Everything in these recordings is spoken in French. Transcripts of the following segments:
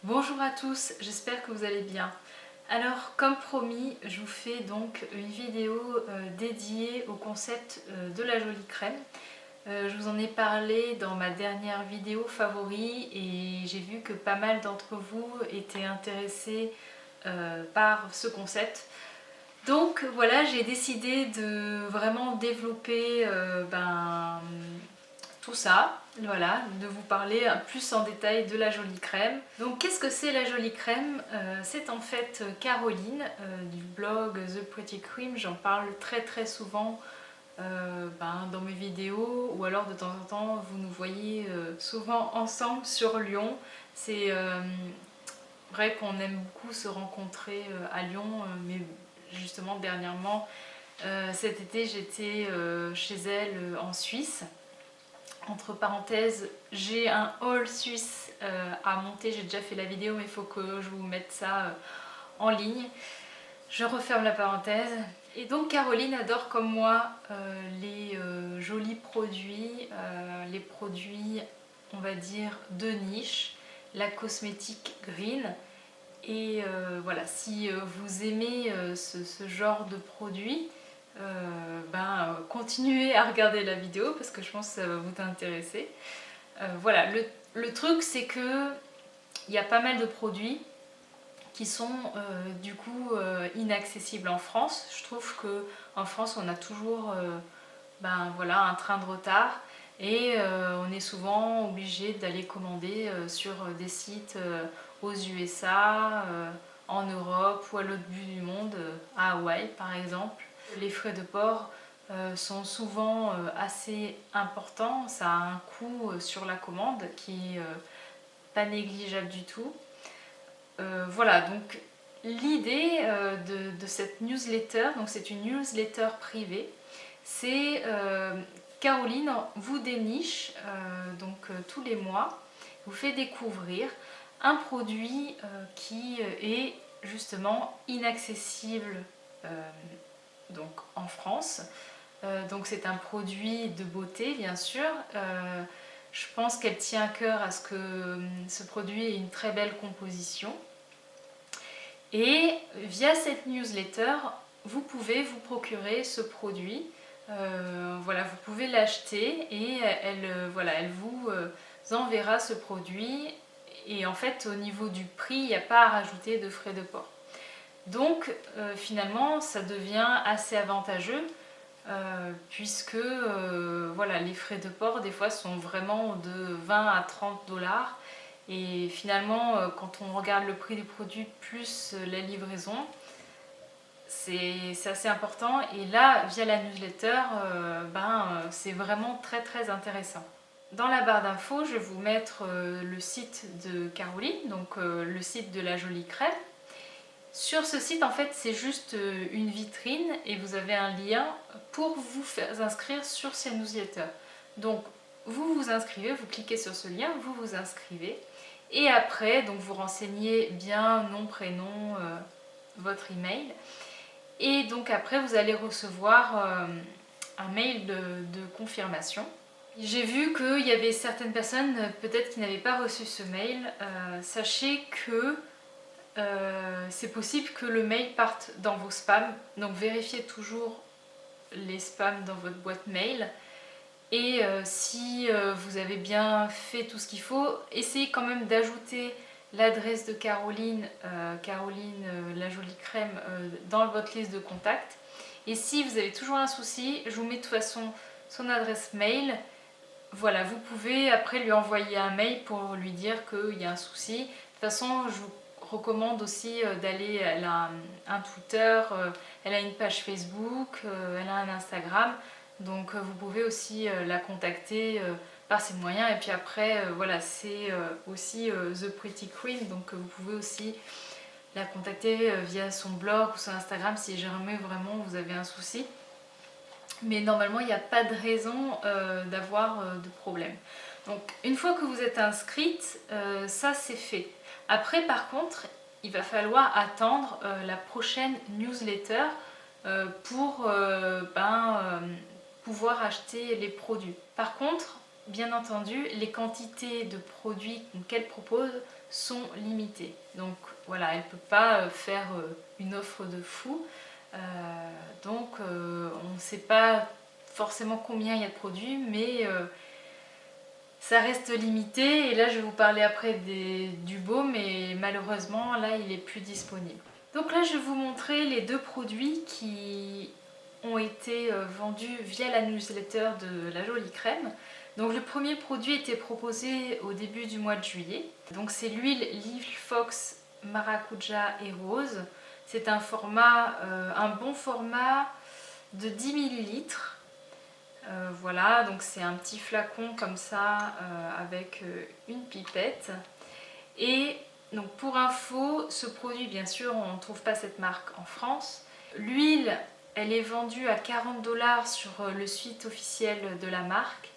Bonjour à tous, j'espère que vous allez bien. Alors comme promis, je vous fais donc une vidéo dédiée au concept de la jolie crème. Je vous en ai parlé dans ma dernière vidéo favori et j'ai vu que pas mal d'entre vous étaient intéressés par ce concept. Donc voilà, j'ai décidé de vraiment développer tout ça, voilà, de vous parler plus en détail de la jolie crème. Donc qu'est-ce que c'est la jolie crème? C'est en fait Caroline du blog The Pretty Cream, j'en parle très souvent dans mes vidéos, ou alors de temps en temps vous nous voyez souvent ensemble sur Lyon. C'est vrai qu'on aime beaucoup se rencontrer à Lyon, mais justement dernièrement cet été j'étais chez elle en Suisse. Entre parenthèses, j'ai un haul suisse à monter, j'ai déjà fait la vidéo mais il faut que je vous mette ça en ligne. Je referme la parenthèse. Et donc Caroline adore comme moi les jolis produits, les produits on va dire de niche, la cosmétique green. Et voilà, si vous aimez ce genre de produit, continuez à regarder la vidéo parce que je pense que ça va vous intéresser. Voilà, le truc c'est que il y a pas mal de produits qui sont du coup inaccessibles en France. Je trouve que en France on a toujours voilà, un train de retard et on est souvent obligé d'aller commander sur des sites aux USA, en Europe ou à l'autre bout du monde, à Hawaï par exemple. Les frais de port sont souvent assez importants, ça a un coût sur la commande qui est pas négligeable du tout. Voilà, donc l'idée de cette newsletter, donc c'est une newsletter privée, c'est Caroline vous déniche tous les mois, vous fait découvrir un produit qui est justement inaccessible donc en France. Donc c'est un produit de beauté bien sûr. Je pense qu'elle tient à cœur à ce que ce produit ait une très belle composition. Et via cette newsletter, vous pouvez vous procurer ce produit. Voilà, vous pouvez l'acheter et elle vous enverra ce produit. Et en fait, au niveau du prix, il n'y a pas à rajouter de frais de port. Donc finalement, ça devient assez avantageux puisque voilà, les frais de port des fois sont vraiment de 20 à 30 dollars. Et finalement, quand on regarde le prix du produit plus la livraison, c'est assez important. Et là, via la newsletter, c'est vraiment très intéressant. Dans la barre d'infos, je vais vous mettre le site de Caroline, donc le site de la jolie crème. Sur ce site, en fait, c'est juste une vitrine et vous avez un lien pour vous faire inscrire sur ces newsletters. Donc, vous vous inscrivez, vous cliquez sur ce lien, vous vous inscrivez. Et après, donc vous renseignez bien nom, prénom, votre email. Et donc après, vous allez recevoir un mail de confirmation. J'ai vu qu'il y avait certaines personnes peut-être qui n'avaient pas reçu ce mail. Sachez que c'est possible que le mail parte dans vos spams, donc vérifiez toujours les spams dans votre boîte mail. Et si vous avez bien fait tout ce qu'il faut, essayez quand même d'ajouter l'adresse de Caroline, la jolie crème, dans votre liste de contacts. Et si vous avez toujours un souci, je vous mets de toute façon son adresse mail. Voilà, vous pouvez après lui envoyer un mail pour lui dire qu'il y a un souci. De toute façon, je vous recommande aussi d'aller, elle a un Twitter, elle a une page Facebook, elle a un Instagram. Donc vous pouvez aussi la contacter par ces moyens. Et puis après, voilà, c'est aussi The Pretty Cream. Donc vous pouvez aussi la contacter via son blog ou son Instagram si jamais vraiment vous avez un souci. Mais normalement, il n'y a pas de raison d'avoir de problème. Donc une fois que vous êtes inscrite, ça c'est fait. Après par contre, il va falloir attendre la prochaine newsletter pour pouvoir acheter les produits. Par contre, bien entendu, les quantités de produits qu'elle propose sont limitées. Donc voilà, elle ne peut pas faire une offre de fou. Donc on ne sait pas forcément combien il y a de produits, mais ça reste limité. Et là, je vais vous parler après du baume, mais malheureusement, là, il est plus disponible. Donc là, je vais vous montrer les deux produits qui ont été vendus via la newsletter de La Jolie Crème. Donc le premier produit était proposé au début du mois de juillet. Donc c'est l'huile Lil Fox Maracuja et Rose. C'est un format, un bon format de 10 millilitres. Voilà, donc c'est un petit flacon comme ça avec une pipette. Et donc pour info, ce produit, bien sûr, on ne trouve pas cette marque en France. L'huile, elle est vendue à 40 $ sur le site officiel de la marque.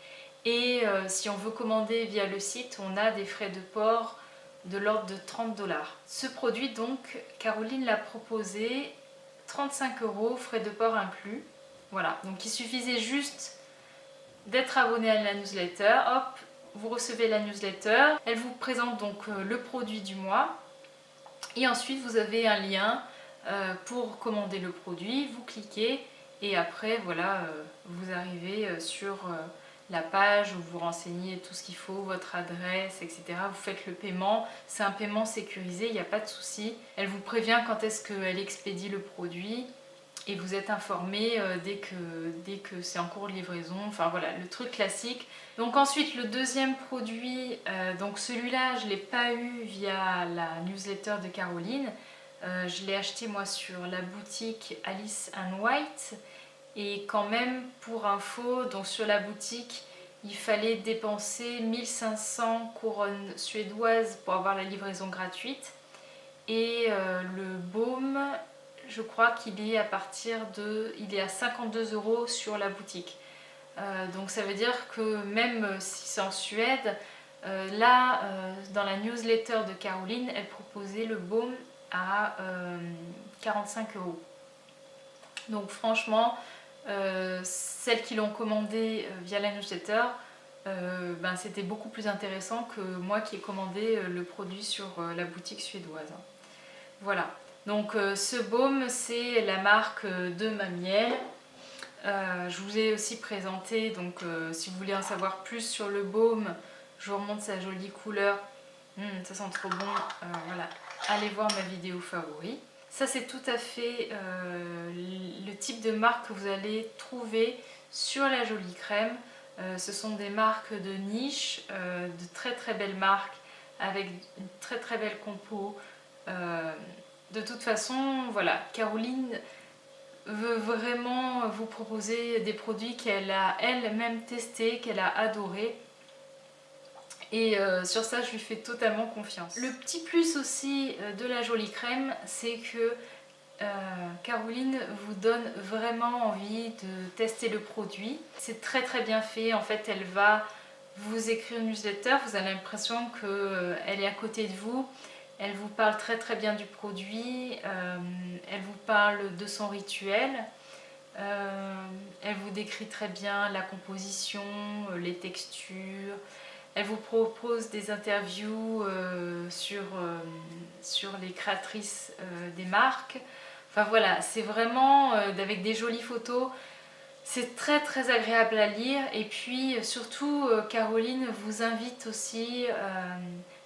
Et si on veut commander via le site, on a des frais de port de l'ordre de 30 $. Ce produit, donc, Caroline l'a proposé 35 €, frais de port inclus. Voilà, donc il suffisait juste d'être abonné à la newsletter. Hop, vous recevez la newsletter. Elle vous présente donc le produit du mois. Et ensuite, vous avez un lien pour commander le produit. Vous cliquez et après, voilà, vous arrivez sur la page où vous renseignez tout ce qu'il faut, votre adresse, etc. Vous faites le paiement. C'est un paiement sécurisé, il n'y a pas de souci. Elle vous prévient quand est-ce qu'elle expédie le produit. Et vous êtes informé dès que c'est en cours de livraison. Enfin voilà, le truc classique. Donc ensuite, le deuxième produit, donc celui-là, je ne l'ai pas eu via la newsletter de Caroline. Je l'ai acheté moi sur la boutique Alice & White. Et quand même, pour info, donc sur la boutique, il fallait dépenser 1500 couronnes suédoises pour avoir la livraison gratuite. Et le baume, je crois qu'il est il est à 52 € sur la boutique. Donc ça veut dire que même si c'est en Suède, là, dans la newsletter de Caroline, elle proposait le baume à 45 €. Donc franchement, celles qui l'ont commandé via la newsletter, c'était beaucoup plus intéressant que moi qui ai commandé le produit sur la boutique suédoise. Voilà, donc ce baume, c'est la marque de Mamiel. Je vous ai aussi présenté, donc si vous voulez en savoir plus sur le baume, je vous remontre sa jolie couleur. Ça sent trop bon. Voilà, allez voir ma vidéo favori. Ça, c'est tout à fait le type de marque que vous allez trouver sur La Jolie Crème. Ce sont des marques de niche, de très très belles marques avec une très très belle compo. De toute façon, voilà, Caroline veut vraiment vous proposer des produits qu'elle a elle-même testés, qu'elle a adorés. Et sur ça, je lui fais totalement confiance. Le petit plus aussi de La Jolie Crème, c'est que Caroline vous donne vraiment envie de tester le produit. C'est très très bien fait. En fait, elle va vous écrire une newsletter. Vous avez l'impression qu'elle est à côté de vous. Elle vous parle très très bien du produit. Elle vous parle de son rituel. Elle vous décrit très bien la composition, les textures. Elle vous propose des interviews sur les créatrices des marques. Enfin voilà, c'est vraiment avec des jolies photos. C'est très très agréable à lire. Et puis surtout, Caroline vous invite aussi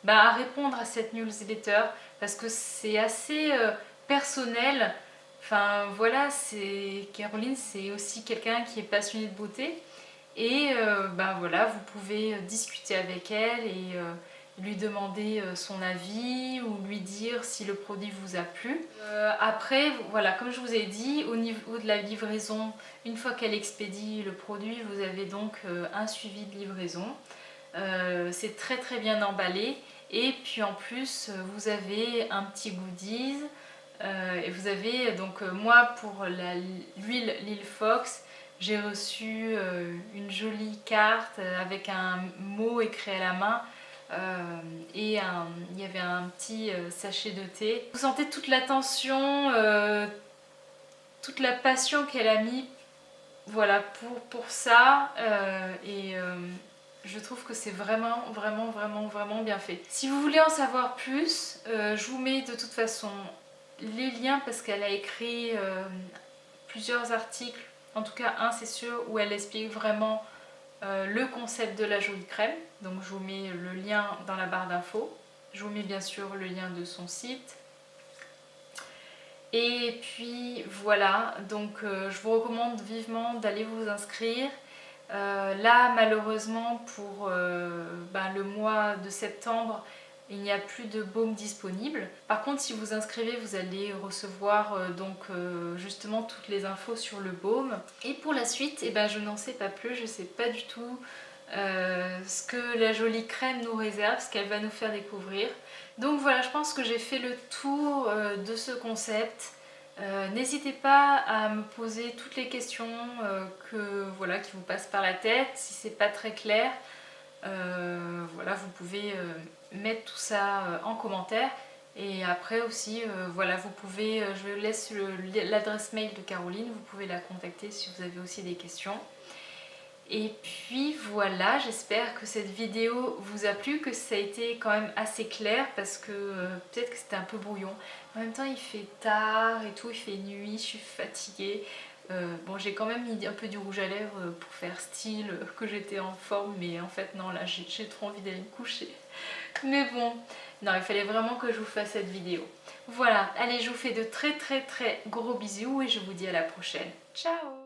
à répondre à cette newsletter parce que c'est assez personnel. Enfin voilà, Caroline, c'est aussi quelqu'un qui est passionné de beauté. Et voilà, vous pouvez discuter avec elle et lui demander son avis ou lui dire si le produit vous a plu. Après, voilà, comme je vous ai dit, au niveau de la livraison, une fois qu'elle expédie le produit, vous avez donc un suivi de livraison. C'est très très bien emballé et puis en plus vous avez un petit goodies et vous avez donc moi pour l'huile Lil Fox, j'ai reçu une jolie carte avec un mot écrit à la main et il y avait un petit sachet de thé. Vous sentez toute l'attention, toute la passion qu'elle a mis voilà, pour ça. Je trouve que c'est vraiment, vraiment, vraiment, vraiment bien fait. Si vous voulez en savoir plus, je vous mets de toute façon les liens parce qu'elle a écrit plusieurs articles, en tout cas un c'est sûr, où elle explique vraiment le concept de la jolie crème. Donc je vous mets le lien dans la barre d'infos. Je vous mets bien sûr le lien de son site. Et puis voilà, donc je vous recommande vivement d'aller vous inscrire. Là malheureusement pour le mois de septembre, il n'y a plus de baume disponible. Par contre si vous inscrivez, vous allez recevoir justement toutes les infos sur le baume. Et pour la suite, je n'en sais pas plus, je ne sais pas du tout ce que la jolie crème nous réserve, ce qu'elle va nous faire découvrir. Donc voilà, je pense que j'ai fait le tour de ce concept. N'hésitez pas à me poser toutes les questions qui vous passent par la tête. Si c'est pas très clair, vous pouvez mettre tout ça en commentaire. Et après aussi, vous pouvez, je laisse l'adresse mail de Caroline, vous pouvez la contacter si vous avez aussi des questions. Et puis voilà, j'espère que cette vidéo vous a plu, que ça a été quand même assez clair parce que peut-être que c'était un peu brouillon. En même temps il fait tard et tout, il fait nuit, je suis fatiguée. J'ai quand même mis un peu du rouge à lèvres pour faire style que j'étais en forme, mais en fait non, là j'ai trop envie d'aller me coucher. Mais bon, non, il fallait vraiment que je vous fasse cette vidéo. Voilà, allez, je vous fais de très très très gros bisous et je vous dis à la prochaine. Ciao!